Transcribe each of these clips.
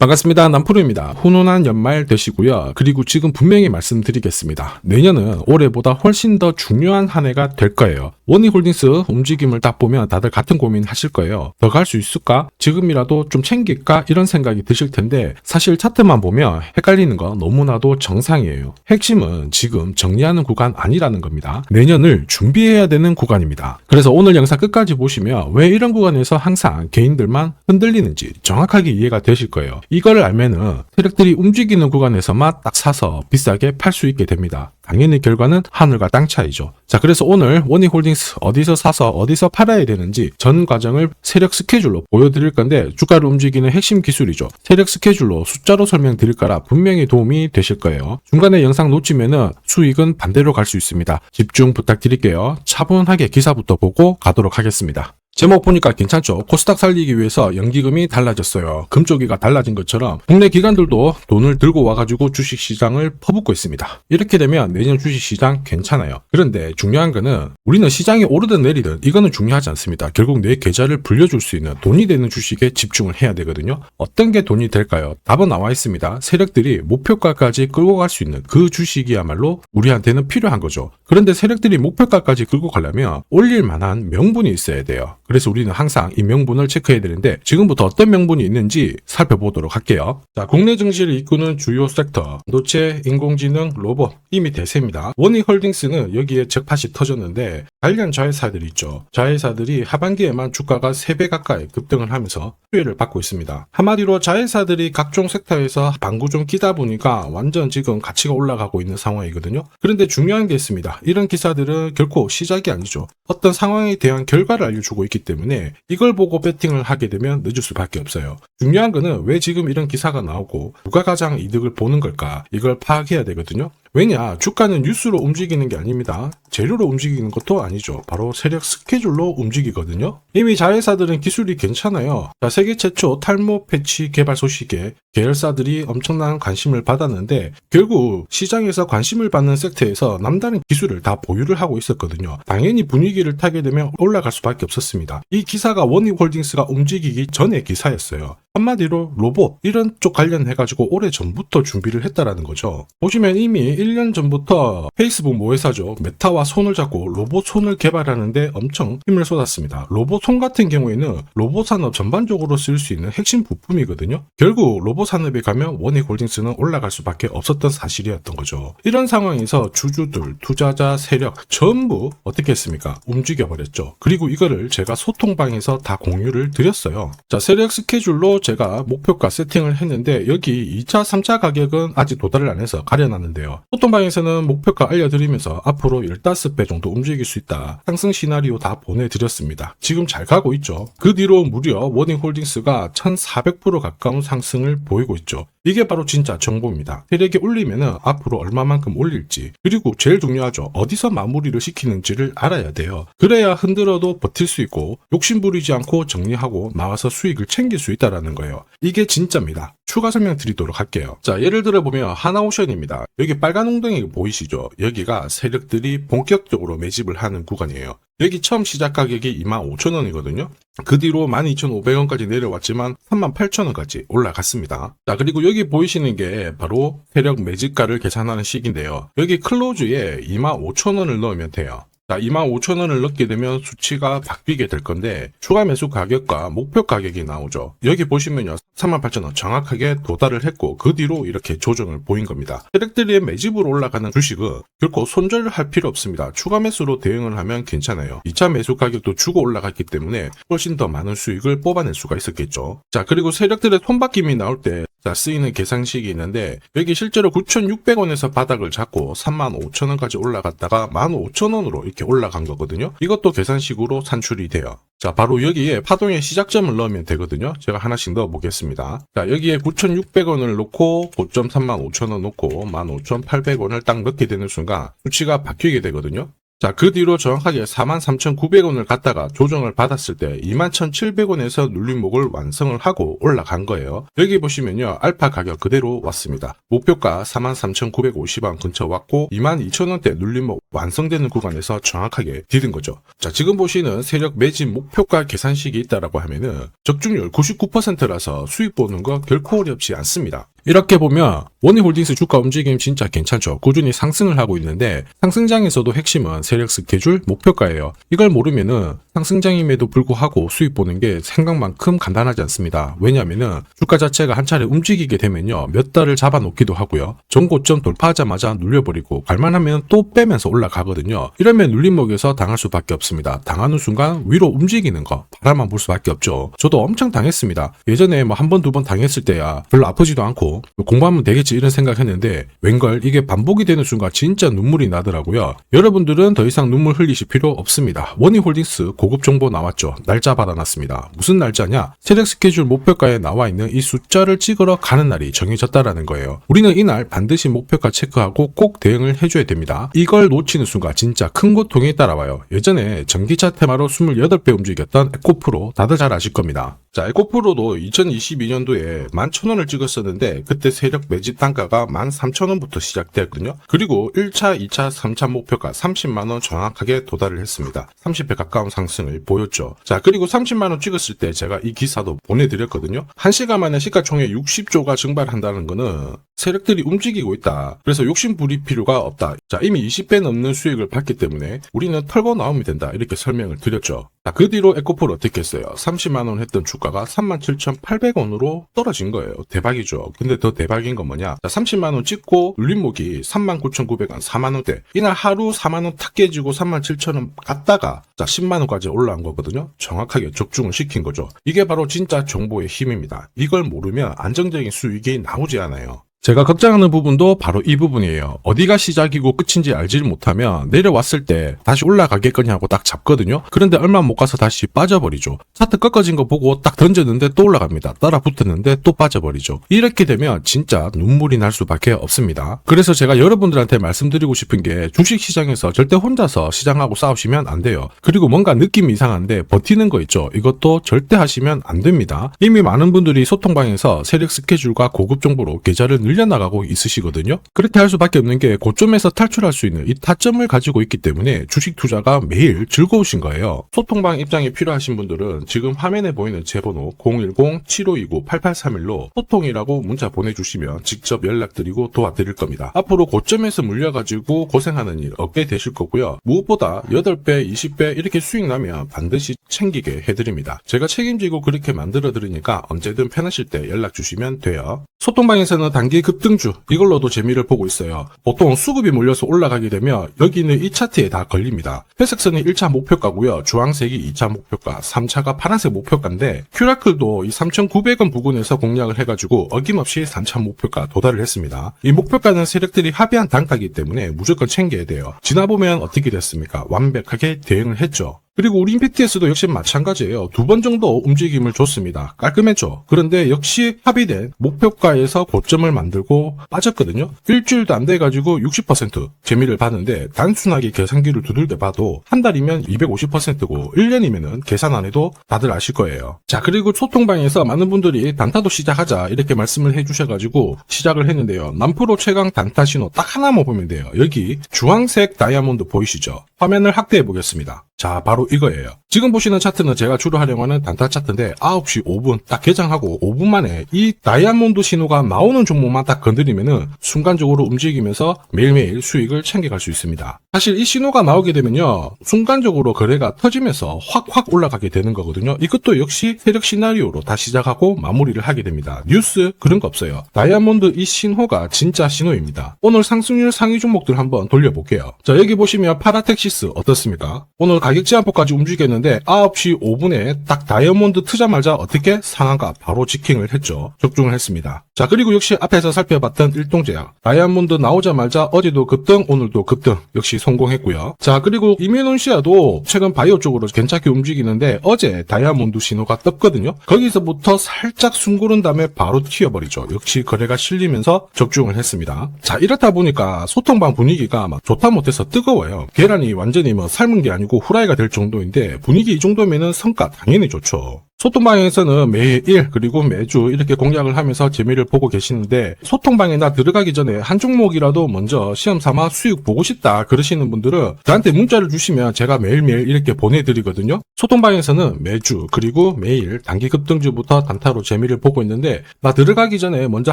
반갑습니다. 남프로입니다. 훈훈한 연말 되시고요. 그리고 지금 분명히 말씀드리겠습니다. 내년은 올해보다 훨씬 더 중요한 한 해가 될 거예요. 원희홀딩스 움직임을 딱 보면 다들 같은 고민 하실 거예요. 더 갈 수 있을까? 지금이라도 좀 챙길까? 이런 생각이 드실 텐데 사실 차트만 보면 헷갈리는 건 너무나도 정상이에요. 핵심은 지금 정리하는 구간 아니라는 겁니다. 내년을 준비해야 되는 구간입니다. 그래서 오늘 영상 끝까지 보시면 왜 이런 구간에서 항상 개인들만 흔들리는지 정확하게 이해가 되실 거예요. 이걸 알면은 세력들이 움직이는 구간에서만 딱 사서 비싸게 팔 수 있게 됩니다. 당연히 결과는 하늘과 땅 차이죠. 자, 그래서 오늘 원희홀딩스 어디서 사서 어디서 팔아야 되는지 전 과정을 세력 스케줄로 보여드릴 건데 주가를 움직이는 핵심 기술이죠. 세력 스케줄로 숫자로 설명드릴 거라 분명히 도움이 되실 거예요. 중간에 영상 놓치면은 수익은 반대로 갈 수 있습니다. 집중 부탁드릴게요. 차분하게 기사부터 보고 가도록 하겠습니다. 제목 보니까 괜찮죠? 코스닥 살리기 위해서 연기금이 달라졌어요. 금쪽이가 달라진 것처럼 국내 기관들도 돈을 들고 와가지고 주식시장을 퍼붓고 있습니다. 이렇게 되면 내년 주식시장 괜찮아요. 그런데 중요한 거는 우리는 시장이 오르든 내리든 이거는 중요하지 않습니다. 결국 내 계좌를 불려줄 수 있는 돈이 되는 주식에 집중을 해야 되거든요. 어떤 게 돈이 될까요? 답은 나와 있습니다. 세력들이 목표가까지 끌고 갈 수 있는 그 주식이야말로 우리한테는 필요한 거죠. 그런데 세력들이 목표가까지 끌고 가려면 올릴 만한 명분이 있어야 돼요. 그래서 우리는 항상 이 명분을 체크해야 되는데 지금부터 어떤 명분이 있는지 살펴보도록 할게요. 자, 국내 증시를 이끄는 주요 섹터, 반도체, 인공지능, 로봇, 이미 대세입니다. 원희홀딩스는 여기에 적팟이 터졌는데 관련 자회사들이 있죠. 자회사들이 하반기에만 주가가 3배 가까이 급등을 하면서 수혜를 받고 있습니다. 한마디로 자회사들이 각종 섹터에서 방구 좀 끼다 보니까 완전 지금 가치가 올라가고 있는 상황이거든요. 그런데 중요한 게 있습니다. 이런 기사들은 결코 시작이 아니죠. 어떤 상황에 대한 결과를 알려주고 있기 때문에 이걸 보고 배팅을 하게 되면 늦을 수밖에 없어요. 중요한 거는 왜 지금 이런 기사가 나오고 누가 가장 이득을 보는 걸까? 이걸 파악해야 되거든요. 왜냐? 주가는 뉴스로 움직이는 게 아닙니다. 재료로 움직이는 것도 아니죠. 바로 세력 스케줄로 움직이거든요. 이미 자회사들은 기술이 괜찮아요. 자, 세계 최초 탈모 패치 개발 소식에 계열사들이 엄청난 관심을 받았는데 결국 시장에서 관심을 받는 섹터에서 남다른 기술을 다 보유를 하고 있었거든요. 당연히 분위기를 타게 되면 올라갈 수밖에 없었습니다. 이 기사가 원희홀딩스가 움직이기 전의 기사였어요. 한마디로 로봇 이런 쪽 관련해가지고 오래 전부터 준비를 했다라는 거죠. 보시면 이미 1년 전부터 페이스북 모회사죠. 메타와 손을 잡고 로봇 손을 개발하는데 엄청 힘을 쏟았습니다. 로봇 손 같은 경우에는 로봇 산업 전반적으로 쓸 수 있는 핵심 부품이거든요. 결국 로봇 산업에 가면 원희홀딩스는 올라갈 수밖에 없었던 사실이었던 거죠. 이런 상황에서 주주들, 투자자, 세력 전부 어떻게 했습니까? 움직여버렸죠. 그리고 이거를 제가 소통방에서 다 공유를 드렸어요. 자, 세력 스케줄로 제가 목표가 세팅을 했는데 여기 2차, 3차 가격은 아직 도달을 안 해서 가려놨는데요. 소통방에서는 목표가 알려드리면서 앞으로 15배 정도 움직일 수 있다. 상승 시나리오 다 보내드렸습니다. 지금 잘 가고 있죠. 그 뒤로 무려 원희홀딩스가 1400% 가까운 상승을 보이고 있죠. 이게 바로 진짜 정보입니다. 세력이 올리면은 앞으로 얼마만큼 올릴지, 그리고 제일 중요하죠. 어디서 마무리를 시키는지를 알아야 돼요. 그래야 흔들어도 버틸 수 있고 욕심부리지 않고 정리하고 나와서 수익을 챙길 수 있다라는 거예요. 이게 진짜입니다. 추가 설명 드리도록 할게요. 자, 예를 들어 보면 하나오션입니다. 여기 빨간 웅덩이 보이시죠? 여기가 세력들이 본격적으로 매집을 하는 구간이에요. 여기 처음 시작 가격이 25,000원이거든요. 그 뒤로 12,500원까지 내려왔지만 38,000원까지 올라갔습니다. 자, 그리고 여기 보이시는 게 바로 세력 매집가를 계산하는 식인데요. 여기 클로즈에 25,000원을 넣으면 돼요. 자, 25,000원을 넣게 되면 수치가 바뀌게 될 건데 추가 매수 가격과 목표 가격이 나오죠. 여기 보시면요. 38,000원 정확하게 도달을 했고 그 뒤로 이렇게 조정을 보인 겁니다. 세력들의 매집으로 올라가는 주식은 결코 손절을 할 필요 없습니다. 추가 매수로 대응을 하면 괜찮아요. 2차 매수 가격도 주고 올라갔기 때문에 훨씬 더 많은 수익을 뽑아낼 수가 있었겠죠. 자, 그리고 세력들의 손바뀜이 나올 때 쓰이는 계산식이 있는데 여기 실제로 9,600원에서 바닥을 잡고 35,000원까지 올라갔다가 15,000원으로 이렇게 올라간 거거든요. 이것도 계산식으로 산출이 돼요. 자, 바로 여기에 파동의 시작점을 넣으면 되거든요. 제가 하나씩 넣어 보겠습니다. 자, 여기에 9,600원을 넣고 고점 35,000원 넣고 15,800원을 딱 넣게 되는 순간 수치가 바뀌게 되거든요. 자, 그 뒤로 정확하게 43,900원을 갖다가 조정을 받았을 때 21,700원에서 눌림목을 완성을 하고 올라간 거예요. 여기 보시면요, 알파 가격 그대로 왔습니다. 목표가 43,950원 근처 왔고 22,000원대 눌림목 완성되는 구간에서 정확하게 디딘 거죠. 자, 지금 보시는 세력 매진 목표가 계산식이 있다라고 하면은 적중률 99%라서 수익 보는 거 결코 어렵지 않습니다. 이렇게 보면 원희홀딩스 주가 움직임 진짜 괜찮죠. 꾸준히 상승을 하고 있는데 상승장에서도 핵심은 세력 스케줄 목표가예요. 이걸 모르면은 상승장임에도 불구하고 수익 보는 게 생각만큼 간단하지 않습니다. 왜냐면은 주가 자체가 한 차례 움직이게 되면요, 몇 달을 잡아놓기도 하고요, 전고점 돌파하자마자 눌려버리고 갈만하면 또 빼면서 올라가거든요. 이러면 눌림목에서 당할 수밖에 없습니다. 당하는 순간 위로 움직이는 거 바라만 볼 수밖에 없죠. 저도 엄청 당했습니다. 예전에 뭐 한 번, 두 번 당했을 때야 별로 아프지도 않고 공부하면 되겠지 이런 생각했는데 웬걸 이게 반복이 되는 순간 진짜 눈물이 나더라고요. 여러분들은 더 이상 눈물 흘리실 필요 없습니다. 원희홀딩스 고급 정보 나왔죠. 날짜 받아놨습니다. 무슨 날짜냐? 세력 스케줄 목표가에 나와 있는 이 숫자를 찍으러 가는 날이 정해졌다라는 거예요. 우리는 이날 반드시 목표가 체크하고 꼭 대응을 해줘야 됩니다. 이걸 놓치는 순간 진짜 큰 고통이 따라와요. 예전에 전기차 테마로 28배 움직였던 에코프로 다들 잘 아실 겁니다. 자, 에코프로도 2022년도에 11,000원을 찍었었는데 그때 세력 매집 단가가 13,000원부터 시작되었거든요. 그리고 1차, 2차, 3차 목표가 30만원 정확하게 도달을 했습니다. 30배 가까운 상승을 보였죠. 자, 그리고 30만원 찍었을 때 제가 이 기사도 보내드렸거든요. 1시간 만에 시가총액 60조가 증발한다는 거는 세력들이 움직이고 있다. 그래서 욕심 부릴 필요가 없다. 자, 이미 20배 넘는 수익을 봤기 때문에 우리는 털고 나오면 된다. 이렇게 설명을 드렸죠. 자, 그 뒤로 에코프로 어떻게 했어요? 30만원 했던 주가가 37,800원으로 떨어진 거예요. 대박이죠. 근데 더 대박인 건 뭐냐? 자, 30만원 찍고 눌림목이 39,900원, 4만원대. 이날 하루 4만원 탁 깨지고 37,000원 갔다가 자, 10만원까지 올라온 거거든요. 정확하게 적중을 시킨 거죠. 이게 바로 진짜 정보의 힘입니다. 이걸 모르면 안정적인 수익이 나오지 않아요. 제가 걱정하는 부분도 바로 이 부분이에요. 어디가 시작이고 끝인지 알지를 못하면 내려왔을 때 다시 올라가겠거니 하고 딱 잡거든요. 그런데 얼마 못 가서 다시 빠져버리죠. 차트 꺾어진 거 보고 딱 던졌는데 또 올라갑니다. 따라 붙었는데 또 빠져버리죠. 이렇게 되면 진짜 눈물이 날 수밖에 없습니다. 그래서 제가 여러분들한테 말씀드리고 싶은 게 주식시장에서 절대 혼자서 시장하고 싸우시면 안 돼요. 그리고 뭔가 느낌이 이상한데 버티는 거 있죠. 이것도 절대 하시면 안 됩니다. 이미 많은 분들이 소통방에서 세력 스케줄과 고급 정보로 계좌를 늘려나가고 있으시거든요. 그렇게 할 수밖에 없는 게 고점에서 탈출할 수 있는 이 타점을 가지고 있기 때문에 주식 투자가 매일 즐거우신 거예요. 소통방 입장이 필요하신 분들은 지금 화면에 보이는 제 번호 010-7529-8831로 소통이라고 문자 보내주시면 직접 연락드리고 도와드릴 겁니다. 앞으로 고점에서 물려가지고 고생하는 일 없게 되실 거고요. 무엇보다 8배, 20배 이렇게 수익 나면 반드시 챙기게 해드립니다. 제가 책임지고 그렇게 만들어드리니까 언제든 편하실 때 연락 주시면 돼요. 소통방에서는 단기 급등주 이걸로도 재미를 보고 있어요. 보통 수급이 몰려서 올라가게 되면 여기 있는 이 차트에 다 걸립니다. 회색선이 1차 목표가고요. 주황색이 2차 목표가, 3차가 파란색 목표가인데 큐라클도 이 3,900원 부근에서 공략을 해가지고 어김없이 3차 목표가 도달을 했습니다. 이 목표가는 세력들이 합의한 단가이기 때문에 무조건 챙겨야 돼요. 지나보면 어떻게 됐습니까? 완벽하게 대응을 했죠. 그리고 우리 임팩트에서도 역시 마찬가지예요. 2번 정도 움직임을 줬습니다. 깔끔했죠. 그런데 역시 합의된 목표가에서 고점을 만들고 빠졌거든요. 일주일도 안 돼가지고 60% 재미를 봤는데 단순하게 계산기를 두들겨 봐도 한 달이면 250%고 1년이면은 계산 안 해도 다들 아실 거예요. 자, 그리고 소통방에서 많은 분들이 단타도 시작하자 이렇게 말씀을 해주셔가지고 시작을 했는데요. 남프로 최강 단타 신호 딱 하나만 보면 돼요. 여기 주황색 다이아몬드 보이시죠? 화면을 확대해 보겠습니다. 자, 바로 이거예요. 지금 보시는 차트는 제가 주로 활용하는 단타 차트인데 9시 5분 딱 개장하고 5분 만에 이 다이아몬드 신호가 나오는 종목만 딱 건드리면은 순간적으로 움직이면서 매일매일 수익을 챙겨갈 수 있습니다. 사실 이 신호가 나오게 되면요, 순간적으로 거래가 터지면서 확 올라가게 되는 거거든요. 이것도 역시 세력 시나리오로 다 시작하고 마무리를 하게 됩니다. 뉴스 그런 거 없어요. 다이아몬드 이 신호가 진짜 신호입니다. 오늘 상승률 상위 종목들 한번 돌려볼게요. 자, 여기 보시면 파라텍시스 어떻습니까? 오늘 가격 제한폭까지 움직였는데 9시 5분에 딱 다이아몬드 트자마자 어떻게 상한가 바로 지킹을 했죠. 적중을 했습니다. 자, 그리고 역시 앞에서 살펴봤던 일동제약 다이아몬드 나오자마자 어제도 급등 오늘도 급등 역시 성공했고요. 자, 그리고 이뮤논시아도 최근 바이오 쪽으로 괜찮게 움직이는데 어제 다이아몬드 신호가 떴거든요. 거기서부터 살짝 숨고른 다음에 바로 튀어버리죠. 역시 거래가 실리면서 적중을 했습니다. 자, 이렇다 보니까 소통방 분위기가 막 좋다 못해서 뜨거워요. 계란이 완전히 뭐 삶은 게 아니고 후라이가 될 정도인데 분위기 이 정도면은 성과 당연히 좋죠. 소통방에서는 매일 그리고 매주 이렇게 공략을 하면서 재미를 보고 계시는데 소통방에 나 들어가기 전에 한 종목이라도 먼저 시험 삼아 수익 보고 싶다 그러시는 분들은 저한테 문자를 주시면 제가 매일매일 이렇게 보내드리거든요. 소통방에서는 매주 그리고 매일 단기 급등주부터 단타로 재미를 보고 있는데 나 들어가기 전에 먼저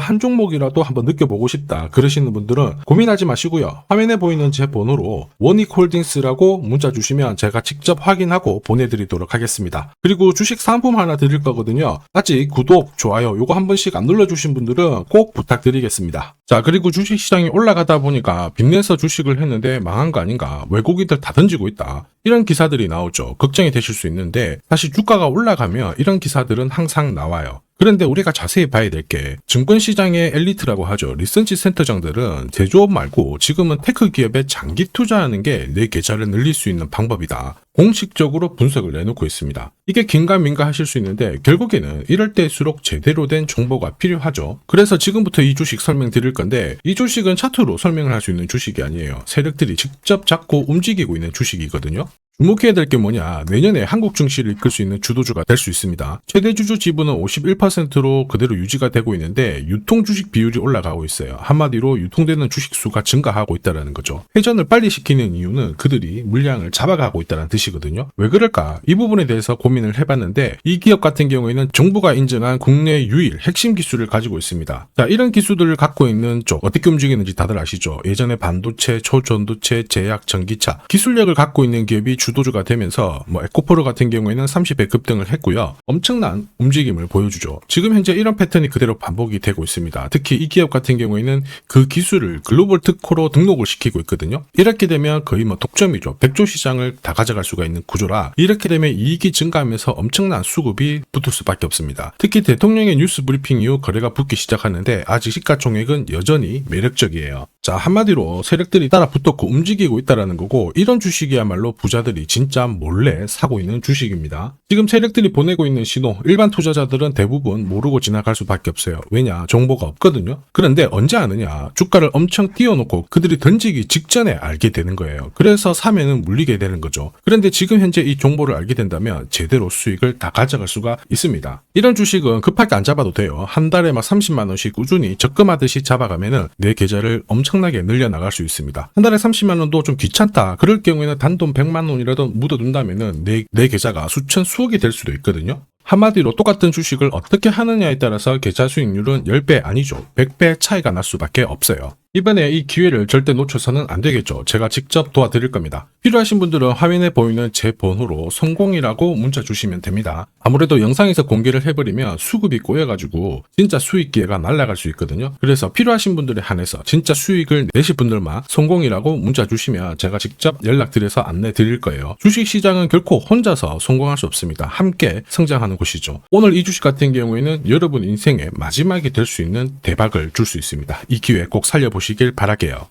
한 종목이라도 한번 느껴보고 싶다 그러시는 분들은 고민하지 마시고요. 화면에 보이는 제 번호로 원익홀딩스라고 문자 주시면 제가 직접 확인하고 보내드리도록 하겠습니다. 그리고 주식 상품 하나 드릴 거거든요. 아직 구독, 좋아요 요거 한 번씩 안 눌러주신 분들은 꼭 부탁드리겠습니다. 자, 그리고 주식시장이 올라가다 보니까 빚내서 주식을 했는데 망한 거 아닌가, 외국인들 다 던지고 있다 이런 기사들이 나오죠. 걱정이 되실 수 있는데 사실 주가가 올라가면 이런 기사들은 항상 나와요. 그런데 우리가 자세히 봐야 될 게 증권시장의 엘리트라고 하죠. 리서치 센터장들은 제조업 말고 지금은 테크 기업에 장기 투자하는 게 내 계좌를 늘릴 수 있는 방법이다. 공식적으로 분석을 내놓고 있습니다. 이게 긴가민가 하실 수 있는데 결국에는 이럴 때일수록 제대로 된 정보가 필요하죠. 그래서 지금부터 이 주식 설명드릴 건데 이 주식은 차트로 설명을 할 수 있는 주식이 아니에요. 세력들이 직접 잡고 움직이고 있는 주식이거든요. 주목해야 될 게 뭐냐, 내년에 한국 증시를 이끌 수 있는 주도주가 될 수 있습니다. 최대 주주 지분은 51%로 그대로 유지가 되고 있는데 유통 주식 비율이 올라가고 있어요. 한마디로 유통되는 주식 수가 증가하고 있다는 거죠. 회전을 빨리 시키는 이유는 그들이 물량을 잡아가고 있다는 뜻이거든요. 왜 그럴까? 이 부분에 대해서 고민을 해봤는데 이 기업 같은 경우에는 정부가 인정한 국내 유일 핵심 기술을 가지고 있습니다. 자, 이런 기술들을 갖고 있는 쪽 어떻게 움직이는지 다들 아시죠? 예전에 반도체, 초전도체, 제약, 전기차 기술력을 갖고 있는 기업이 주도주가 되면서 에코프로 같은 경우에는 30배 급등을 했고요. 엄청난 움직임을 보여주죠. 지금 현재 이런 패턴이 그대로 반복이 되고 있습니다. 특히 이 기업 같은 경우에는 그 기술을 글로벌 특허로 등록을 시키고 있거든요. 이렇게 되면 거의 독점이죠. 100조 시장을 다 가져갈 수가 있는 구조라 이렇게 되면 이익이 증가하면서 엄청난 수급이 붙을 수밖에 없습니다. 특히 대통령의 뉴스 브리핑 이후 거래가 붙기 시작하는데 아직 시가총액은 여전히 매력적이에요. 자, 한마디로 세력들이 따라 붙었고 움직이고 있다는 거고 이런 주식이야말로 부자들이 진짜 몰래 사고 있는 주식입니다. 지금 세력들이 보내고 있는 신호 일반 투자자들은 대부분 모르고 지나갈 수밖에 없어요. 왜냐? 정보가 없거든요. 그런데 언제 아느냐? 주가를 엄청 띄워놓고 그들이 던지기 직전에 알게 되는 거예요. 그래서 사면은 물리게 되는 거죠. 그런데 지금 현재 이 정보를 알게 된다면 제대로 수익을 다 가져갈 수가 있습니다. 이런 주식은 급하게 안 잡아도 돼요. 한 달에 30만 원씩 꾸준히 적금하듯이 잡아가면은 내 계좌를 엄청나게 늘려나갈 수 있습니다. 한 달에 30만 원도 좀 귀찮다. 그럴 경우에는 단돈 100만 원이라도 묻어둔다면은 내 계좌가 수천 수억이 될 수도 있거든요. 한마디로 똑같은 주식을 어떻게 하느냐에 따라서 계좌 수익률은 10배 아니죠. 100배 차이가 날 수밖에 없어요. 이번에 이 기회를 절대 놓쳐서는 안 되겠죠. 제가 직접 도와드릴 겁니다. 필요하신 분들은 화면에 보이는 제 번호로 성공이라고 문자 주시면 됩니다. 아무래도 영상에서 공개를 해버리면 수급이 꼬여가지고 진짜 수익 기회가 날아갈 수 있거든요. 그래서 필요하신 분들에 한해서 진짜 수익을 내실 분들만 성공이라고 문자 주시면 제가 직접 연락드려서 안내 드릴 거예요. 주식시장은 결코 혼자서 성공할 수 없습니다. 함께 성장하는 곳이죠. 오늘 이 주식 같은 경우에는 여러분 인생의 마지막이 될 수 있는 대박을 줄 수 있습니다. 이 기회 꼭 살려보시길 바랄게요.